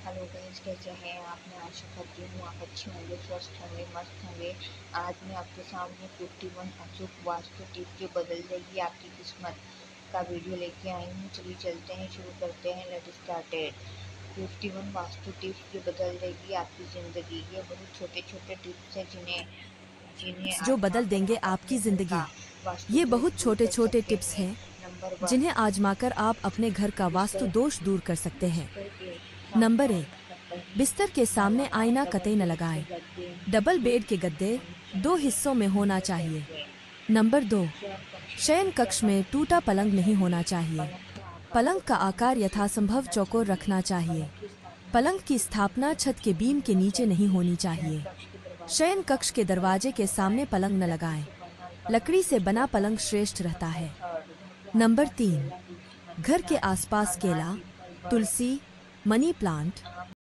Hello guys, कैसे हैं आप? मैं आशा करती हूँ आप अच्छे होंगे, स्वस्थ होंगे, मस्त होंगे। आज मैं आपके सामने 51 अचूक वास्तु टिप्स जो बदल देगी आपकी किस्मत का वीडियो लेके आई हूँ। चलिए चलते हैं, शुरू करते हैं। Late started. 51 वास्तु टिप्स जो बदल देगी आपकी ज़िंदगी। ये बहुत छोटे छोटे टिप्स हैं जिन्हें जिन्हें जो बदल आजमाकर देंगे आप आपकी अपने घर जिंदगी। का वास्तु ये दोष बहुत दूर छोटे कर छोटे सकते टिप्स हैं। हैं नंबर जिन्हें 1, आजमाकर आप अपने घर का वास्तु बिस्तर दोष दूर कर सकते हैं। बिस्तर के सामने नंबर एक, आईना कतई बिस्तर के न सामने लगाएं। आईना डबल कतई न बेड के लगाएं। गद्दे डबल एक बेड के जैसे गद्दे होने दो चाहिए। हिस्सों में होना नंबर चाहिए। दो, नंबर दो, शयन कक्ष में शयन टूटा कक्ष में पलंग नहीं टूटा होना पलंग नहीं चाहिए। होना चाहिए। पलंग का आकार पलंग का आकार यथासंभव सीधा यथासंभव होना चौकोर चाहिए। रखना चाहिए। पलंग की स्थापना पलंग छत की के बीम स्थापना के छत नीचे के नहीं बीम के होना नीचे नहीं चाहिए। होनी शयन चाहिए। कक्ष के दरवाजे के शयन कक्ष के सामने पलंग दरवाजे न के सामने लगाएं। पलंग न लकड़ी लगाएं। से बना पलंग लकड़ी से श्रेष्ठ बना रहता पलंग है। श्रेष्ठ रहता नंबर है। थर्ड, घर के नंबर आसपास तीन, केला, तुलसी, मनी घर के प्लांट, आसपास अनार, केला, पीपल, बड़, तुलसी, मनी प्लांट, आम